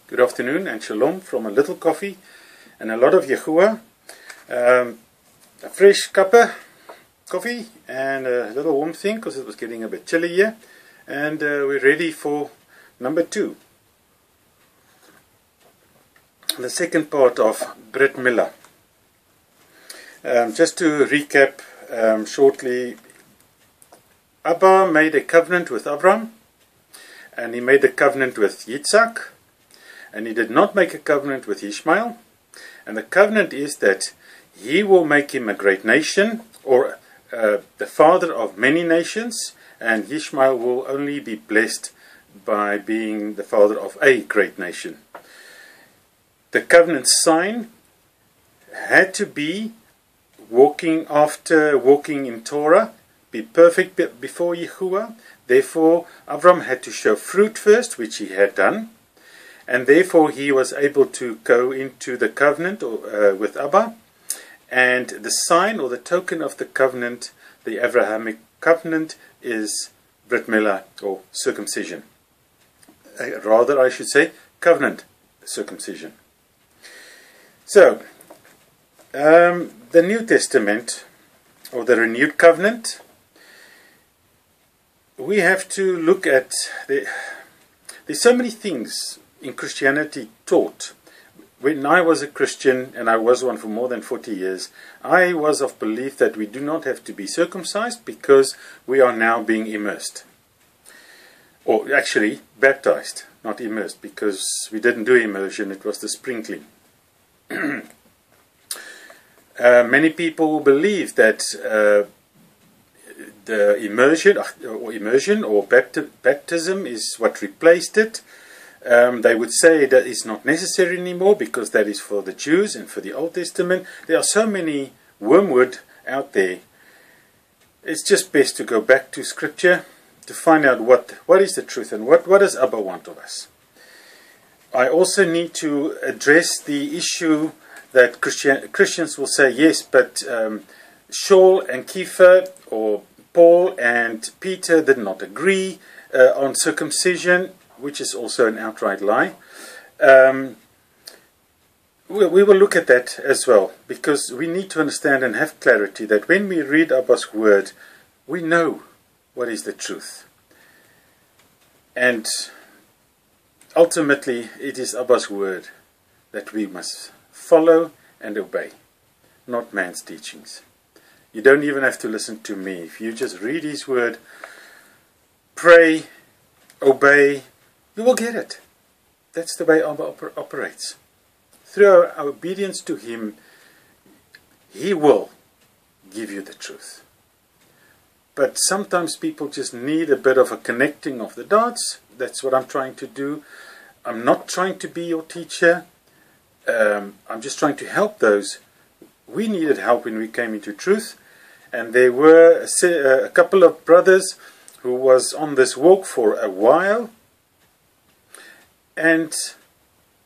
Good afternoon and shalom from a little coffee and a lot of Yahuah. A fresh cuppa coffee and a little warm thing because it was getting a bit chilly here. And we're ready for number 2. The second part of Brit Milah. Just to recap shortly, Abba made a covenant with Avraham, and he made a covenant with Yitzhak, and he did not make a covenant with Ishmael. And the covenant is that he will make him a great nation, or the father of many nations, and Ishmael will only be blessed by being the father of a great nation. The covenant sign had to be walking in Torah, be perfect before Yahuah. Therefore, Avram had to show fruit first, which he had done. And therefore he was able to go into the covenant with Abba. And the sign or the token of the covenant, the Avrahamic Covenant, is Brit Milah or circumcision. Rather, I should say, covenant circumcision. So, the New Testament or the renewed covenant, we have to look at there's so many things in Christianity taught. When I was a Christian, and I was one for more than 40 years, I was of belief that we do not have to be circumcised because we are now being immersed. Or actually, baptized, not immersed, because we didn't do immersion, it was the sprinkling. Many people believe that the immersion or baptism is what replaced it. They would say that it's not necessary anymore because that is for the Jews and for the Old Testament. There are so many wormwood out there. It's just best to go back to Scripture to find out what is the truth and what does Abba want of us. I also need to address the issue that Christians will say, yes, but Shaul and Kepha, or Paul and Peter, did not agree on circumcision, which is also an outright lie. We will look at that as well, because we need to understand and have clarity that when we read Abba's word, we know what is the truth. And ultimately, it is Abba's word that we must follow and obey, not man's teachings. You don't even have to listen to me. If you just read his word, pray, obey, you will get it. That's the way Abba operates. Through our obedience to him, he will give you the truth. But sometimes people just need a bit of a connecting of the dots. That's what I'm trying to do. I'm not trying to be your teacher. I'm just trying to help those. We needed help when we came into truth. And there were a couple of brothers who was on this walk for a while. And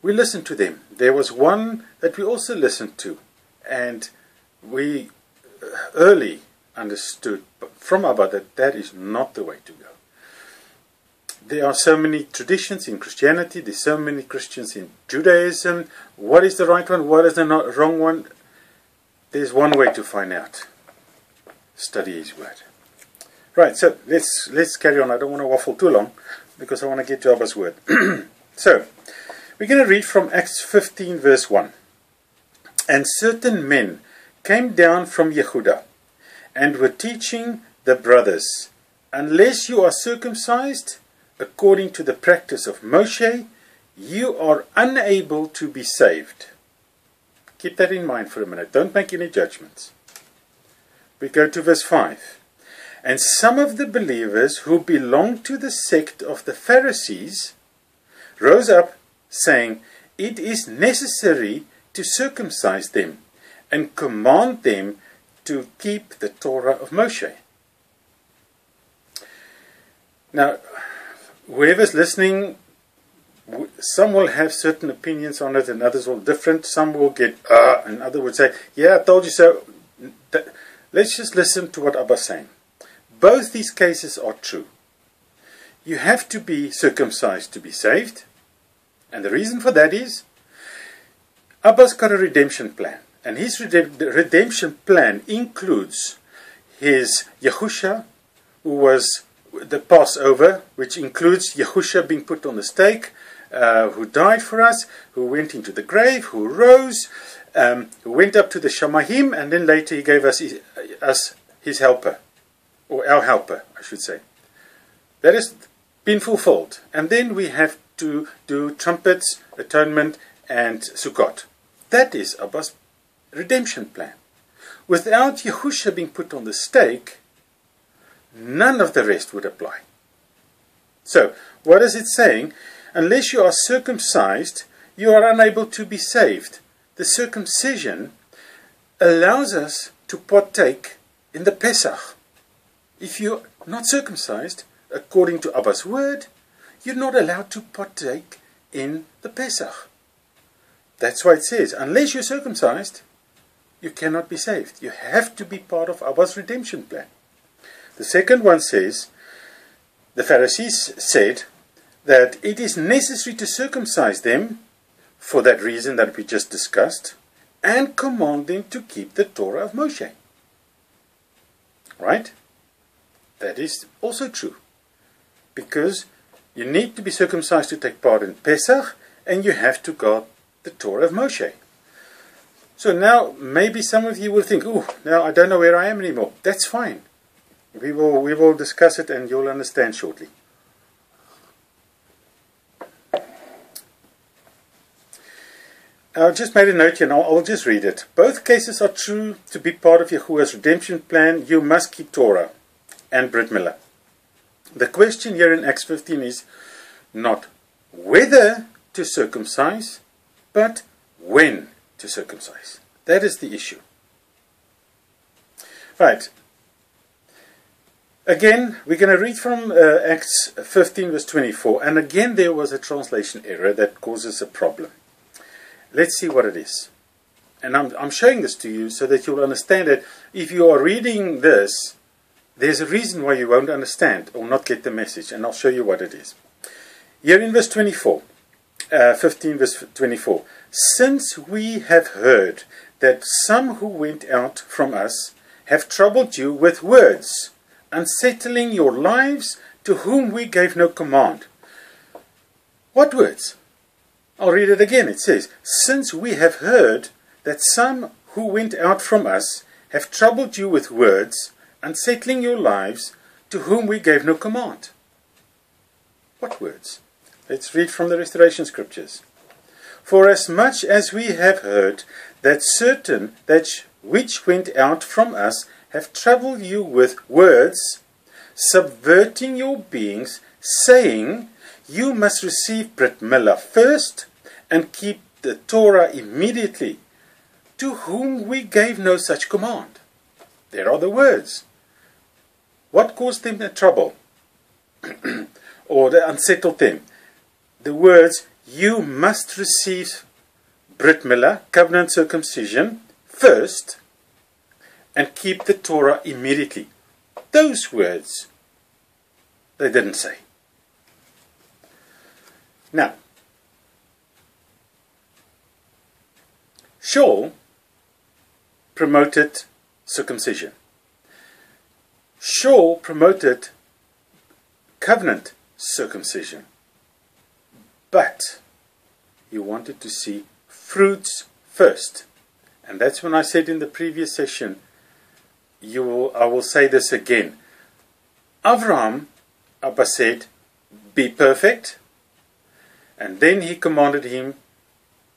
we listened to them. There was one that we also listened to. And we early understood from Abba that is not the way to go. There are so many traditions in Christianity. There's so many Christians in Judaism. What is the right one? What is the wrong one? There's one way to find out. Study his word. Right, so let's carry on. I don't want to waffle too long because I want to get to Abba's word. So, we're going to read from Acts 15 verse 1. And certain men came down from Yehudah and were teaching the brothers, unless you are circumcised according to the practice of Mosheh, you are unable to be saved. Keep that in mind for a minute. Don't make any judgments. We go to verse 5. And some of the believers who belonged to the sect of the Pharisees rose up, saying, it is necessary to circumcise them and command them to keep the Torah of Mosheh. Now, whoever's listening, some will have certain opinions on it and others will different. Some will get, and others would say, yeah, I told you so. Let's just listen to what Abba's saying. Both these cases are true. You have to be circumcised to be saved. And the reason for that is, Abba's got a redemption plan. And his redemption plan includes his Yahushua, who was the Passover, which includes Yahushua being put on the stake, who died for us, who went into the grave, who rose, who went up to the Shamayim, and then later he gave us his helper, or our helper, I should say. That has been fulfilled. And then we have to do trumpets, atonement, and Sukkot. That is Abba's redemption plan. Without Yahushua being put on the stake, none of the rest would apply. So, what is it saying? Unless you are circumcised, you are unable to be saved. The circumcision allows us to partake in the Pesach. If you're not circumcised, according to Abba's word, you're not allowed to partake in the Pesach. That's why it says, unless you're circumcised, you cannot be saved. You have to be part of Abba's redemption plan. The second one says, the Pharisees said that it is necessary to circumcise them for that reason that we just discussed, and command them to keep the Torah of Mosheh. Right? That is also true. Because you need to be circumcised to take part in Pesach, and you have to guard the Torah of Mosheh. So now, maybe some of you will think, oh, now I don't know where I am anymore. That's fine. We will discuss it and you'll understand shortly. I just made a note here and I'll just read it. Both cases are true to be part of Yahuwah's redemption plan. You must keep Torah and Brit Milah. The question here in Acts 15 is not whether to circumcise, but when to circumcise. That is the issue. Right. Again, we're going to read from Acts 15 verse 24. And again, there was a translation error that causes a problem. Let's see what it is. And I'm showing this to you so that you'll understand it. If you are reading this, there's a reason why you won't understand or not get the message. And I'll show you what it is. Here in verse 24, 15 verse 24. Since we have heard that some who went out from us have troubled you with words, unsettling your lives, to whom we gave no command. What words? I'll read it again. It says, since we have heard that some who went out from us have troubled you with words, unsettling your lives, to whom we gave no command. What words? Let's read from the Restoration Scriptures. For as much as we have heard that certain that which went out from us have troubled you with words, subverting your beings, saying, you must receive Brit Milah first, and keep the Torah immediately, to whom we gave no such command. There are the words. What caused them the trouble? Or that unsettled them? The words, you must receive Brit Milah, covenant circumcision, first, and keep the Torah immediately. Those words, they didn't say. Now, Shaul promoted circumcision. Shaul promoted covenant circumcision. But he wanted to see fruits first. And that's when I said in the previous session, I will say this again. Avraham, Abba said, be perfect. And then he commanded him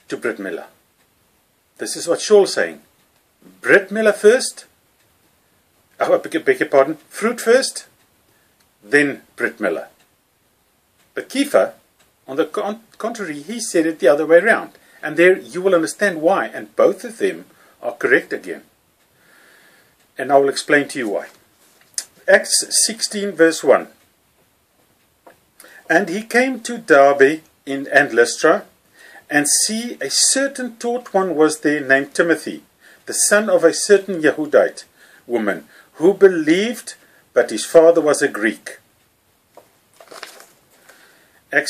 to Brit Milah. This is what Shaul is saying. Brit Milah first. I beg your pardon. Fruit first. Then Brit Milah. But Kepha, on the contrary, he said it the other way around. And there you will understand why. And both of them are correct again. And I will explain to you why. Acts 16 verse 1. And he came to Derbe and Lystra, and see, a certain taught one was there named Timothy, the son of a certain Yehudite woman, who believed, but his father was a Greek. Act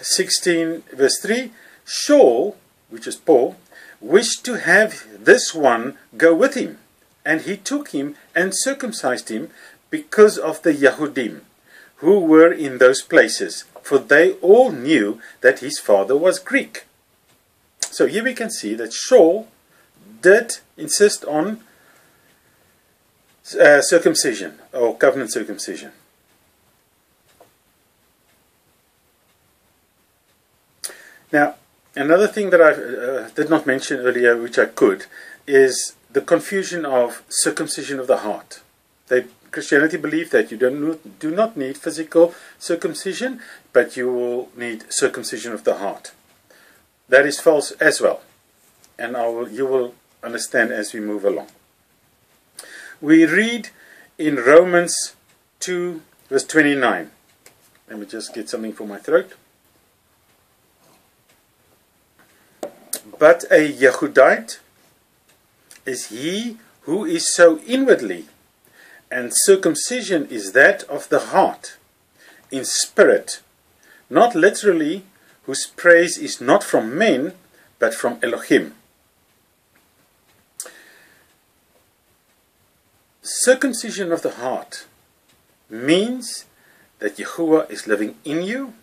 16 verse 3, Shaul, which is Paul, wished to have this one go with him, and he took him and circumcised him because of the Yahudim who were in those places, for they all knew that his father was Greek. So here we can see that Shaul did insist on circumcision, or covenant circumcision. Now, another thing that I did not mention earlier, which I could, is the confusion of circumcision of the heart. Christianity believes that you do not need physical circumcision, but you will need circumcision of the heart. That is false as well, and you will understand as we move along. We read in Romans 2 verse 29. Let me just get something for my throat. But a Yehudite is he who is so inwardly, and circumcision is that of the heart, in spirit, not literally, whose praise is not from men, but from Elohim. Circumcision of the heart means that Yahuah is living in you,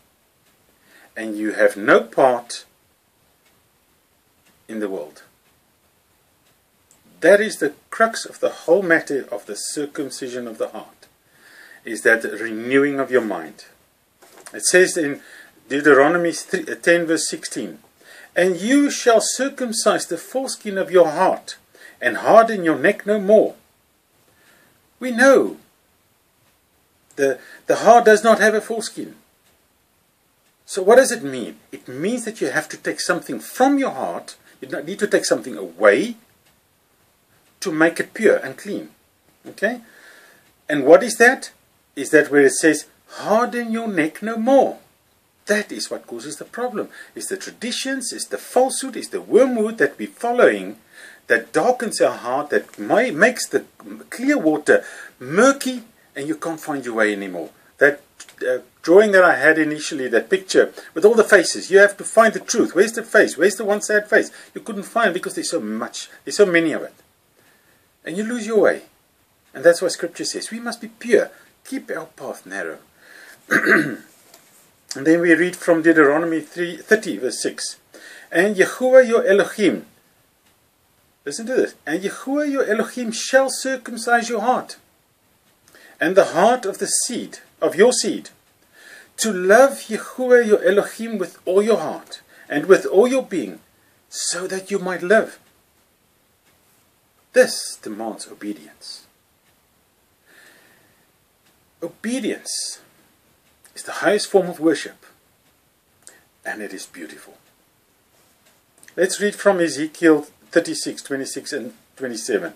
and you have no part in the world. That is the crux of the whole matter of the circumcision of the heart, is that renewing of your mind. It says in Deuteronomy 10 verse 16, and you shall circumcise the foreskin of your heart, and harden your neck no more. We know the heart does not have a foreskin. So what does it mean? It means that you have to take something from your heart. You need to take something away to make it pure and clean. Okay? And what is that? Is that where it says, harden your neck no more. That is what causes the problem. It's the traditions, it's the falsehood, it's the wormwood that we're following that darkens our heart, that makes the clear water murky, and you can't find your way anymore. That drawing that I had initially, that picture with all the faces, you have to find the truth. Where's the face? Where's the one sad face? You couldn't find it because there's so much, there's so many of it. And you lose your way. And that's why Scripture says, we must be pure. Keep our path narrow. And then we read from Deuteronomy 30 verse 6. And Yahuah your Elohim, listen to this, and Yahuah your Elohim shall circumcise your heart, and the heart of the seed, of your seed, to love Yahuah your Elohim with all your heart, and with all your being, so that you might live. This demands obedience. Obedience is the highest form of worship, and it is beautiful. Let's read from Ezekiel 36, 26 and 27.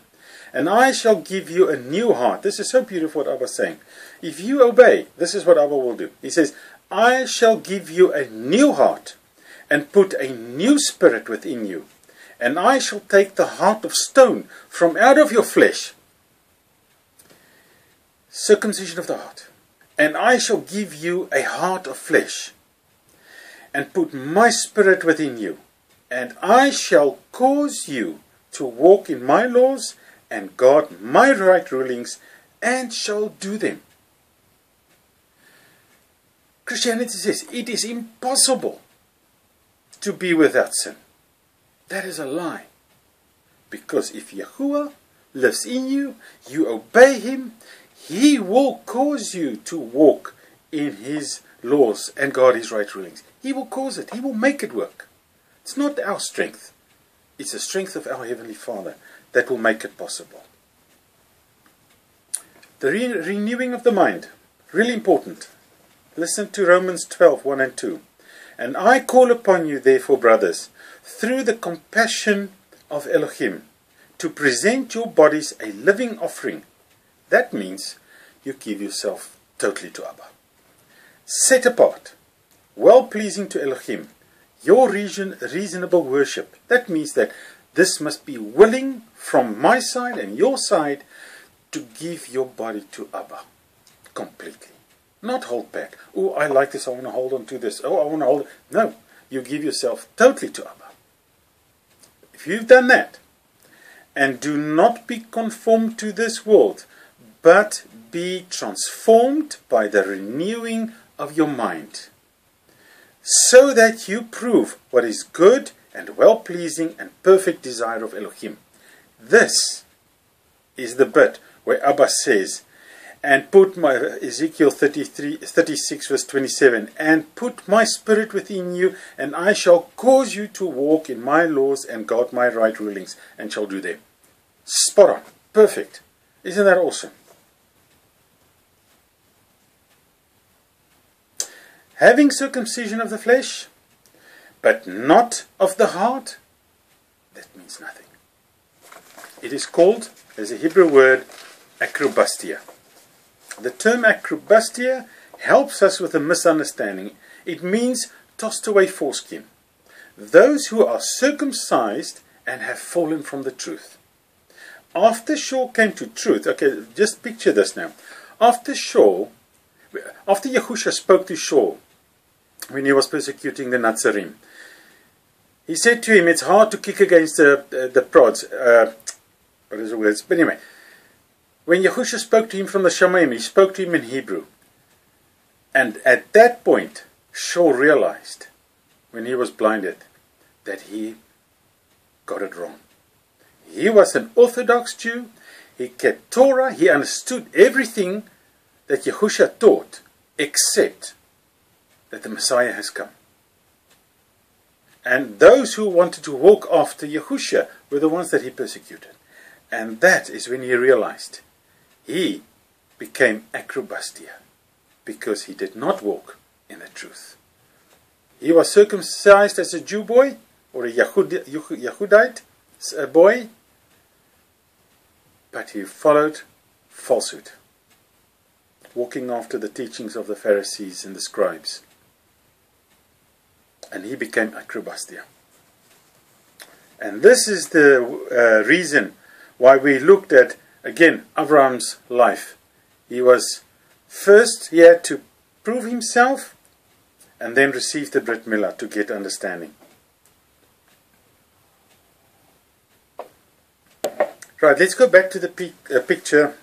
And I shall give you a new heart. This is so beautiful what Abba is saying. If you obey, this is what Abba will do. He says, I shall give you a new heart, and put a new spirit within you. And I shall take the heart of stone from out of your flesh. Circumcision of the heart. And I shall give you a heart of flesh, and put my spirit within you. And I shall cause you to walk in my laws, and guard my right rulings, and shall do them. Christianity says it is impossible to be without sin. That is a lie. Because if Yahuah lives in you, you obey him, he will cause you to walk in his laws and guard his right rulings. He will cause it. He will make it work. It's not our strength. It's the strength of our Heavenly Father that will make it possible. The renewing of the mind. Really important. Listen to Romans 12, 1 and 2. And I call upon you, therefore, brothers, through the compassion of Elohim, to present your bodies a living offering. That means you give yourself totally to Abba. Set apart, well-pleasing to Elohim, your reasonable worship. That means that this must be willing from my side and your side to give your body to Abba completely. Not hold back. Oh, I like this, I want to hold on to this. Oh, I want to hold it. No, you give yourself totally to Abba. If you've done that, and do not be conformed to this world, but be transformed by the renewing of your mind, so that you prove what is good and well-pleasing and perfect desire of Elohim. This is the bit where Abba says, and put my, Ezekiel 36 verse 27, and put my spirit within you, and I shall cause you to walk in my laws and guard my right rulings, and shall do them. Spot on. Perfect. Isn't that awesome? Having circumcision of the flesh, but not of the heart, that means nothing. It is called, as a Hebrew word, akrobastia. The term akrobastia helps us with a misunderstanding. It means tossed away foreskin. Those who are circumcised and have fallen from the truth. After Shaul came to truth, okay, just picture this now. After Yahuah spoke to Shaul, when he was persecuting the Nazarene, he said to him, it's hard to kick against the prods. What is the words? But anyway, when Yahuah spoke to him from the Shamayim, he spoke to him in Hebrew. And at that point, Shaul realized, when he was blinded, that he got it wrong. He was an Orthodox Jew. He kept Torah. He understood everything that Yahuah taught, except that the Messiah has come. And those who wanted to walk after Yahuah were the ones that he persecuted. And that is when he realized he became akrobastia, because he did not walk in the truth. He was circumcised as a Jew boy, or a Yahudite boy, but he followed falsehood, walking after the teachings of the Pharisees and the scribes. And he became akrobastia. And this is the reason why we looked at, again, Avraham's life. He had to prove himself, and then receive the Brit Milah to get understanding. Right, let's go back to the picture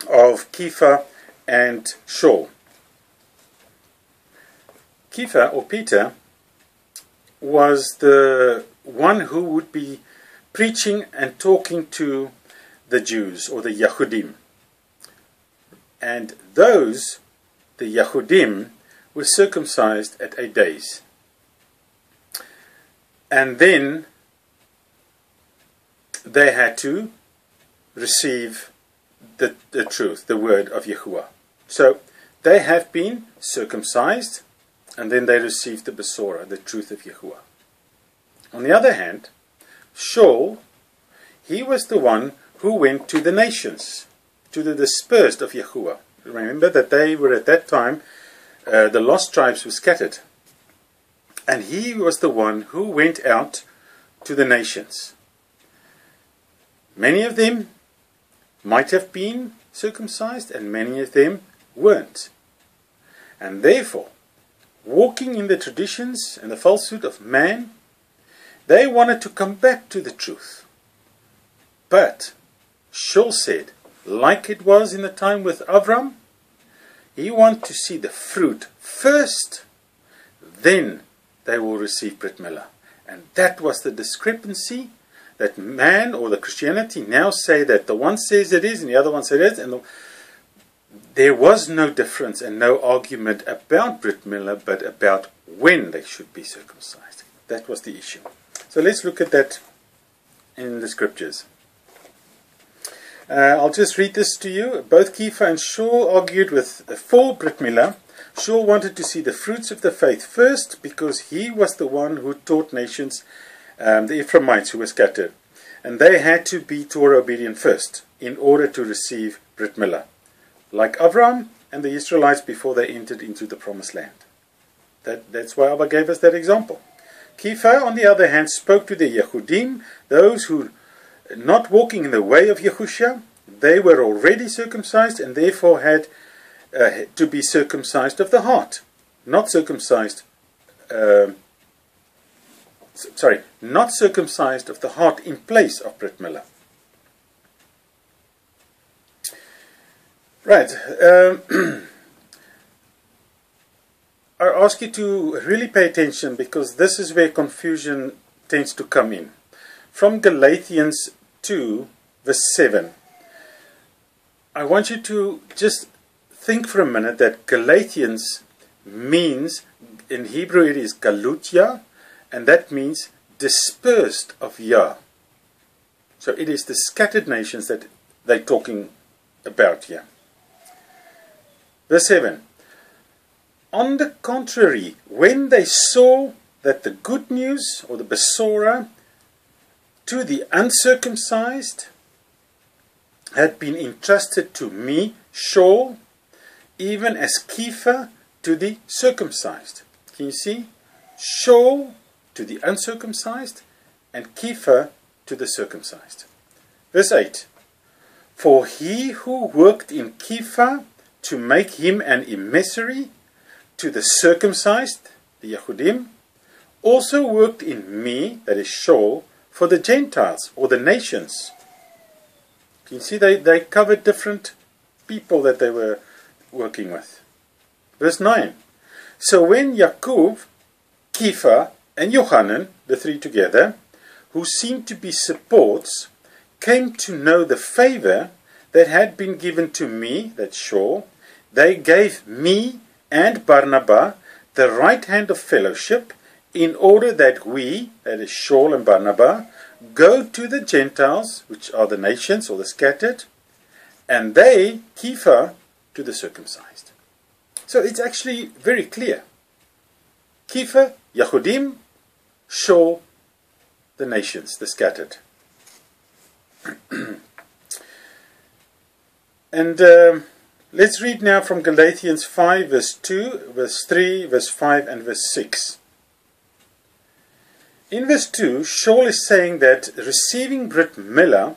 of Kepha and Shaul. Kepha, or Peter, was the one who would be preaching and talking to the Jews, or the Yahudim. And those, the Yahudim, were circumcised at 8 days. And then they had to receive the truth, the word of Yahuah. So they have been circumcised, and then they received the Besorah, the truth of Yahuah. On the other hand, Shaul, he was the one who went to the nations, to the dispersed of Yahuah. Remember that they were at that time, the lost tribes were scattered. And he was the one who went out to the nations. Many of them might have been circumcised, and many of them weren't. And therefore, walking in the traditions and the falsehood of man, they wanted to come back to the truth. But Shaul said, like it was in the time with Avram, he wanted to see the fruit first, then they will receive Brit Milah. And that was the discrepancy that man, or the Christianity, now say that the one says it is and the other one says it is. And there was no difference and no argument about Brit Milah, but about when they should be circumcised. That was the issue. So let's look at that in the scriptures. I'll just read this to you. Both Kepha and Shaul argued with for Brit Milah. Shaul wanted to see the fruits of the faith first, because he was the one who taught nations, the Ephraimites who were scattered. And they had to be Torah obedient first in order to receive Brit Milah, like Avraham and the Israelites before they entered into the promised land. That's why Abba gave us that example. Kepha, on the other hand, spoke to the Yahudim, those who, not walking in the way of Yahuah, they were already circumcised and therefore had to be circumcised of the heart, not circumcised. Not circumcised of the heart in place of Brit Milah. Right. I ask you to really pay attention, because this is where confusion tends to come in. From Galatians 2, verse 7. I want you to just think for a minute that Galatians means, in Hebrew it is Galutia, and that means dispersed of Yah. So it is the scattered nations that they're talking about here. Verse 7. On the contrary, when they saw that the good news, or the Besorah, to the uncircumcised had been entrusted to me, Shaul, even as Kepha to the circumcised. Can you see? Shaul to the uncircumcised, and Kepha to the circumcised. Verse 8. For he who worked in Kepha to make him an emissary to the circumcised, the Yahudim, also worked in me, that is Shaul, for the Gentiles, or the nations. Can you see they covered different people that they were working with. Verse 9. So when Yaakov, Kepha, and Yohanan, the three together, who seemed to be supports, came to know the favor that had been given to me, that's Shaul, they gave me and Barnabas the right hand of fellowship, in order that we, that is Shaul and Barnabas, go to the Gentiles, which are the nations or the scattered, and they, Kepha, to the circumcised. So it's actually very clear. Kepha, Yahudim, Shaul, the nations, the scattered. And let's read now from Galatians 5, verse 2, verse 3, verse 5, and verse 6. In verse 2, Shaul is saying that receiving Brit Milah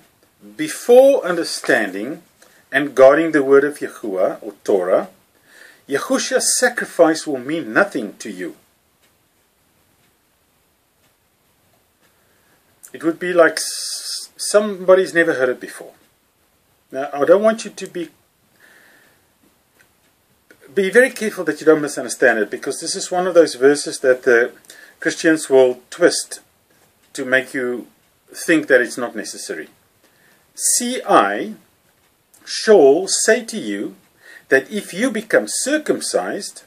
before understanding and guarding the word of Yahuah, or Torah, Yahusha's sacrifice will mean nothing to you. It would be like somebody's never heard it before. Now, I don't want you to be very careful that you don't misunderstand it, because this is one of those verses that the Christians will twist to make you think that it's not necessary. See, I, Shaul, say to you that if you become circumcised,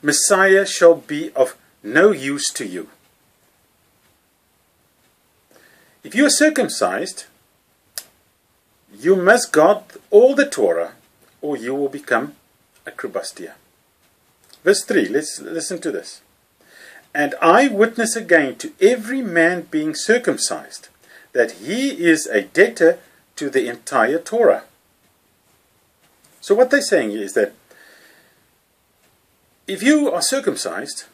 Messiah shall be of no use to you. If you are circumcised, you must guard all the Torah, or you will become a Acripture. Verse 3, let's listen to this. And I witness again to every man being circumcised, that he is a debtor to the entire Torah. So what they're saying is that if you are circumcised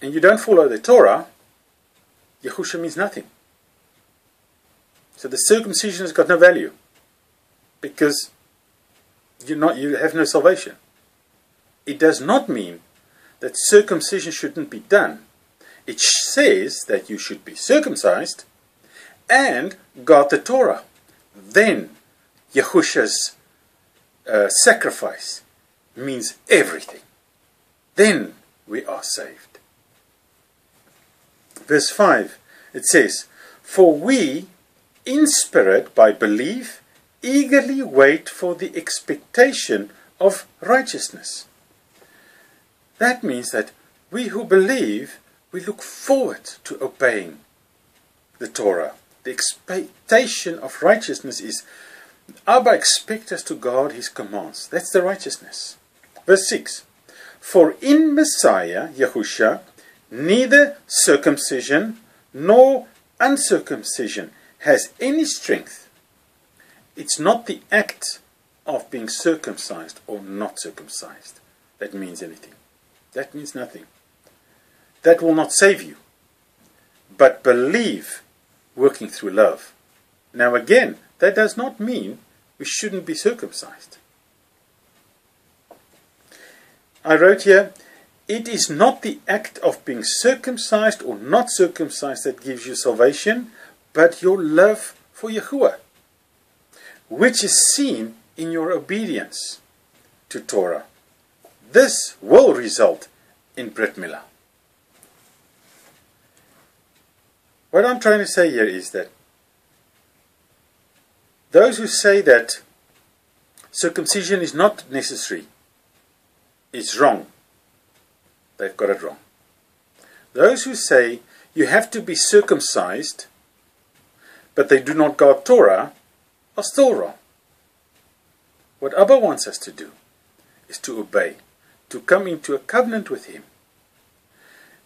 and you don't follow the Torah, Yahushua means nothing. So the circumcision has got no value, because you have no salvation. It does not mean that circumcision shouldn't be done. It says that you should be circumcised and guard the Torah. Then Yahusha's sacrifice means everything. Then we are saved. Verse 5, it says, for we, in spirit, by belief, eagerly wait for the expectation of righteousness. That means that we who believe, we look forward to obeying the Torah. The expectation of righteousness is, Abba expects us to guard his commands. That's the righteousness. Verse 6. For in Messiah, Yahushua, neither circumcision nor uncircumcision has any strength. It's not the act of being circumcised or not circumcised that means anything. That means nothing. That will not save you. But believe, working through love. Now again, that does not mean we shouldn't be circumcised. I wrote here, it is not the act of being circumcised or not circumcised that gives you salvation, but your love for Yahuah, which is seen in your obedience to Torah. This will result in Brit Milah. What I'm trying to say here is that those who say that circumcision is not necessary is wrong. They've got it wrong. Those who say you have to be circumcised, but they do not guard Torah, are still wrong. What Abba wants us to do is to obey, to come into a covenant with Him.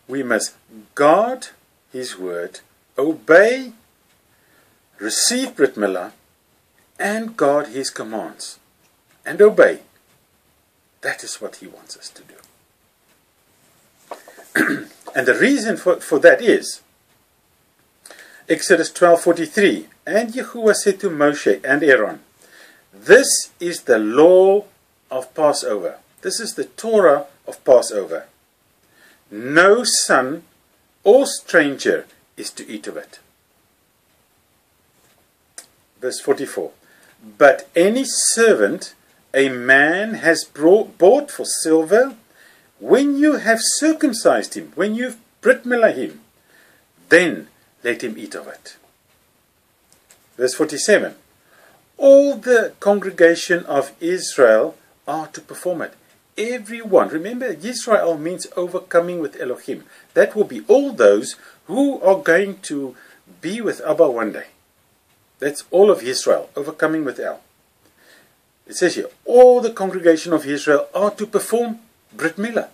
We must guard His word, obey, receive Brit Milah, and guard His commands, and obey. That is what He wants us to do. And the reason for that is Exodus 12:43. And Yahuah said to Mosheh and Aaron, this is the law of Passover. This is the Torah of Passover. No son or stranger is to eat of it. Verse 44. But any servant a man has bought for silver, when you have circumcised him, when you've Brit Milah him, then let him eat of it. Verse 47. All the congregation of Israel are to perform it. Everyone. Remember, Israel means overcoming with Elohim. That will be all those who are going to be with Abba one day. That's all of Israel, overcoming with El. It says here, all the congregation of Israel are to perform Brit Milah.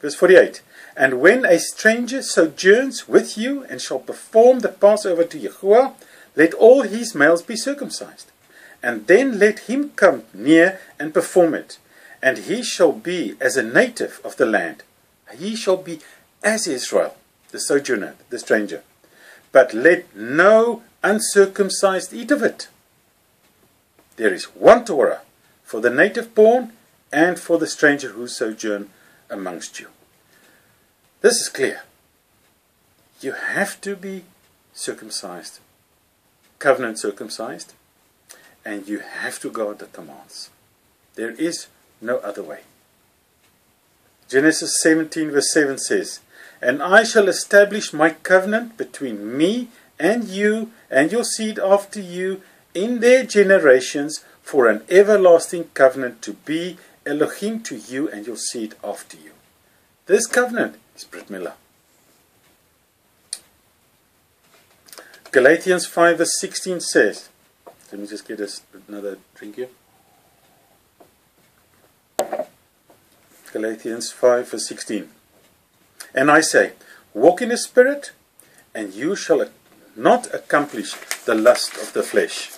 Verse 48. And when a stranger sojourns with you and shall perform the Passover to Yahuah, let all his males be circumcised. And then let him come near and perform it. And he shall be as a native of the land. He shall be as Israel, the sojourner, the stranger. But let no uncircumcised eat of it. There is one Torah for the native born and for the stranger who sojourn amongst you. This is clear. You have to be circumcised, covenant circumcised, and you have to guard the commands. There is no other way. Genesis 17 verse 7 says, And I shall establish my covenant between me and you and your seed after you in their generations for an everlasting covenant to be Elohim to you and your seed after you. This covenant is Brit Milah. Galatians 5 verse 16 says, let me just get us another drink here. Galatians 5 verse 16. And I say, walk in the Spirit, and you shall not accomplish the lust of the flesh.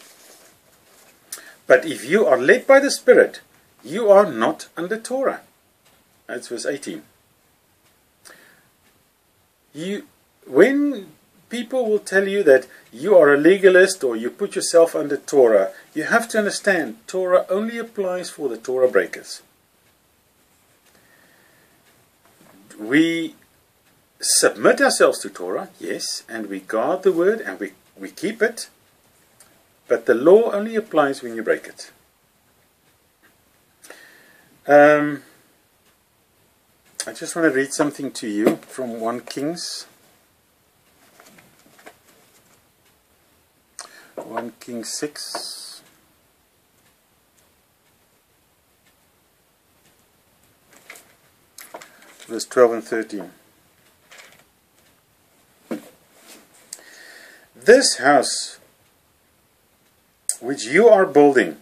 But if you are led by the Spirit, you are not under Torah. That's verse 18. When people will tell you that you are a legalist or you put yourself under Torah, you have to understand Torah only applies for the Torah breakers. We submit ourselves to Torah, yes, and we guard the word and we keep it, but the law only applies when you break it. I just want to read something to you from 1 Kings. 1 Kings 6. Verse 12 and 13. This house which you are building,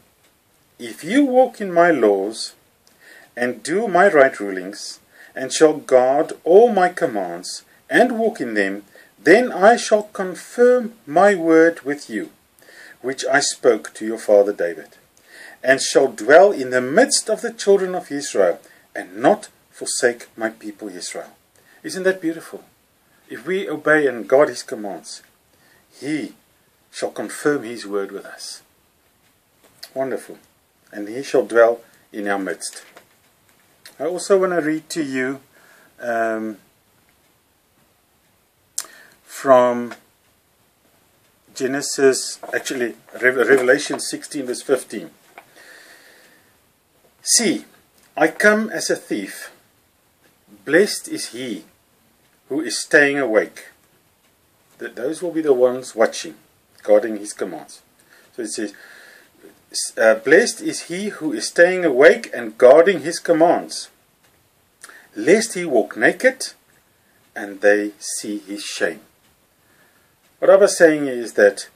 if you walk in my laws and do my right rulings, and shall guard all my commands, and walk in them, then I shall confirm my word with you, which I spoke to your father David, and shall dwell in the midst of the children of Israel, and not forsake my people Israel. Isn't that beautiful? If we obey and guard His commands, He shall confirm His word with us. Wonderful. And He shall dwell in our midst. I also want to read to you from Revelation 16 verse 15. See, I come as a thief. Blessed is he who is staying awake. Those will be the ones watching, guarding his commands. So it says, blessed is he who is staying awake and guarding his commands, lest he walk naked and they see his shame. What I was saying is that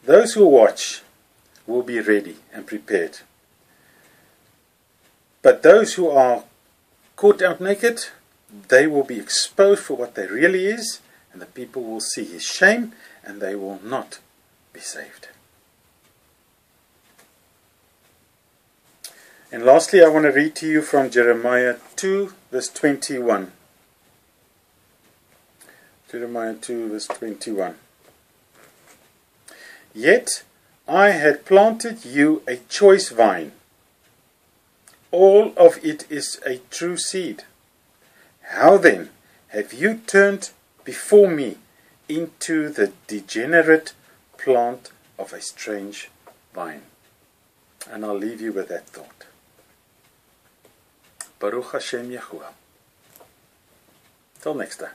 those who watch will be ready and prepared. But those who are caught out naked, they will be exposed for what they really is, and the people will see his shame, and they will not be saved. And lastly, I want to read to you from Jeremiah 2 verse 21. Jeremiah 2 verse 21. Yet I had planted you a choice vine. All of it is a true seed. How then have you turned before me into the degenerate plant of a strange vine? And I'll leave you with that thought. Baruch Hashem Yahuah. Till next time.